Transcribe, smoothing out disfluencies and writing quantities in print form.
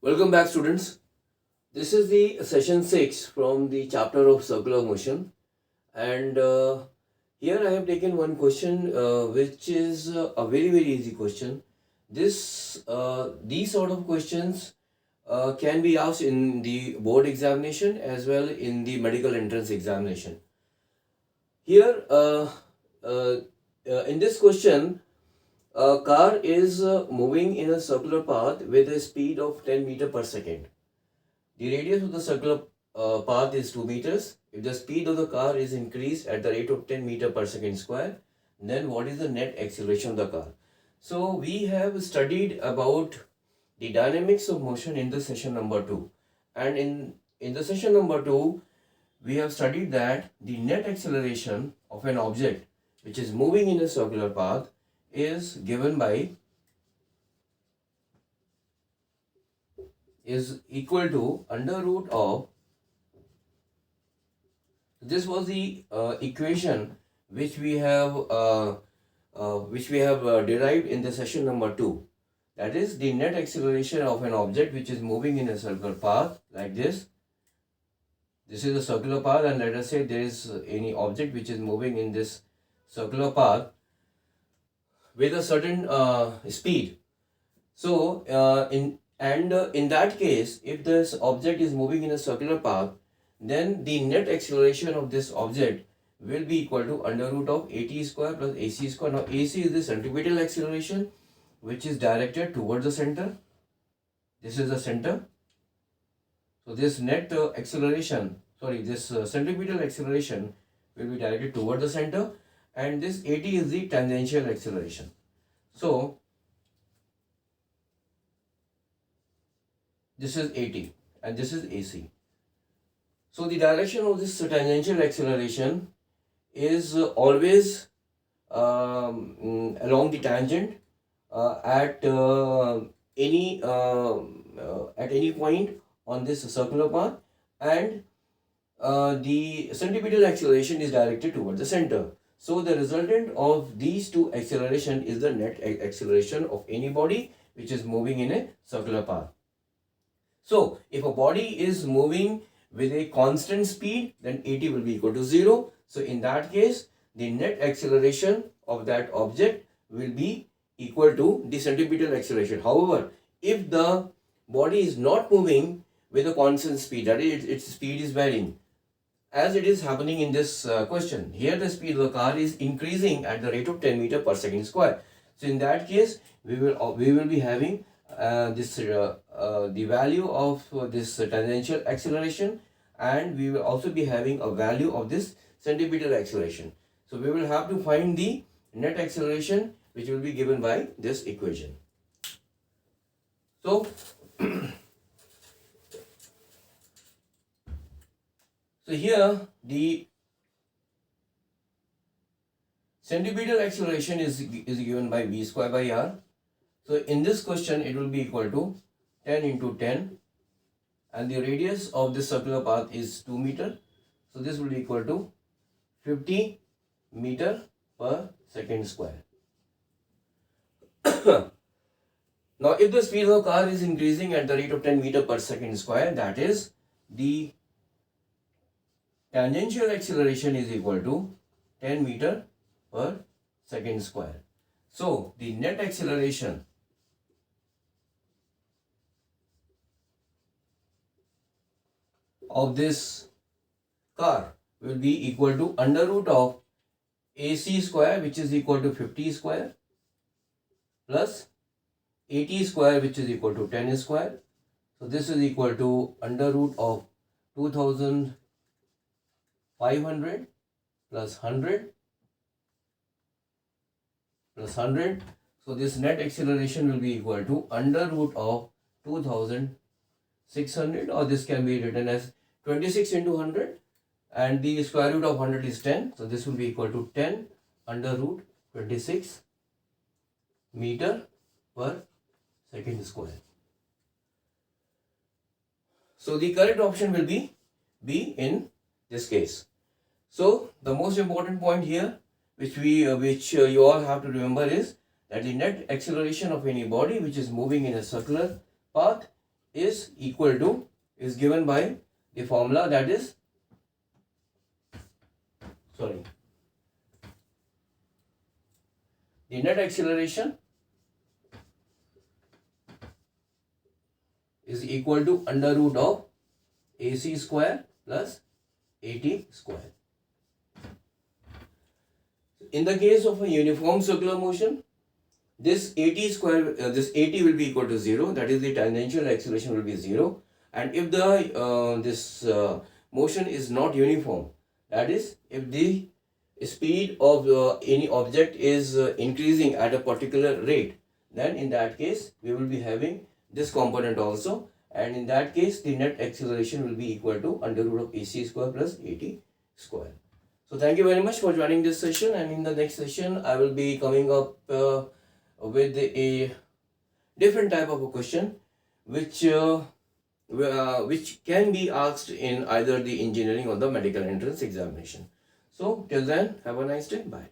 Welcome back, students. This is the session 6 from the chapter of circular motion, and here I have taken one question which is a very easy question. These sort of questions can be asked in the board examination as well in the medical entrance examination. Here in this question, a car is moving in a circular path with a speed of 10 meter per second. The radius of the circular path is 2 meters. If the speed of the car is increased at the rate of 10 meter per second square, then what is the net acceleration of the car? So we have studied about the dynamics of motion in the session number 2. And in the session number 2, we have studied that the net acceleration of an object which is moving in a circular path is given by is equal to under root of, this was the equation which we have derived in the session number 2. That is the net acceleration of an object which is moving in a circular path like this. This is a circular path, and let us say there is any object which is moving in this circular path with a certain speed. So in that case, if this object is moving in a circular path, then the net acceleration of this object will be equal to under root of AT square plus AC square. Now AC is the centripetal acceleration which is directed towards the center. This is the center. So this net this centripetal acceleration will be directed toward the center, and this AT is the tangential acceleration. So this is AT and this is AC. So the direction of this tangential acceleration is always along the tangent at any point on this circular path, and the centripetal acceleration is directed toward the center. So the resultant of these two acceleration is the net acceleration of any body which is moving in a circular path. So if a body is moving with a constant speed, then AT will be equal to 0. So in that case, the net acceleration of that object will be equal to the centripetal acceleration. However, if the body is not moving with a constant speed, that is, its speed is varying, as it is happening in this question. Here the speed of the car is increasing at the rate of 10 meter per second square. So in that case, we will be having the value of this tangential acceleration, and we will also be having a value of this centripetal acceleration. So we will have to find the net acceleration, which will be given by this equation. So so here the centripetal acceleration is given by v square by r. So in this question, it will be equal to 10 into 10, and the radius of this circular path is 2 meter. So this will be equal to 50 meter per second square. Now if the speed of the car is increasing at the rate of 10 meter per second square, that is, the tangential acceleration is equal to 10 meter per second square. So the net acceleration of this car will be equal to under root of AC square, which is equal to 50 square, plus AT square, which is equal to 10 square. So this is equal to under root of 2500 plus 100 plus 100. So this net acceleration will be equal to under root of 2600, or this can be written as 26 into 100, and the square root of 100 is 10. So this will be equal to 10 under root 26 meter per second square. So the correct option will be B in this case. So the most important point here, which you all have to remember, is that the net acceleration of any body which is moving in a circular path is equal to, is given by the formula that is, the net acceleration is equal to under root of AC square plus AT square. In the case of a uniform circular motion, this AT square, this AT will be equal to 0, that is the tangential acceleration will be 0. And if the motion is not uniform, that is if the speed of any object is increasing at a particular rate, then in that case we will be having this component also, and in that case the net acceleration will be equal to under root of AC square plus AT square. So thank you very much for joining this session, and in the next session I will be coming up with a different type of a question which can be asked in either the engineering or the medical entrance examination. So till then, have a nice day. Bye.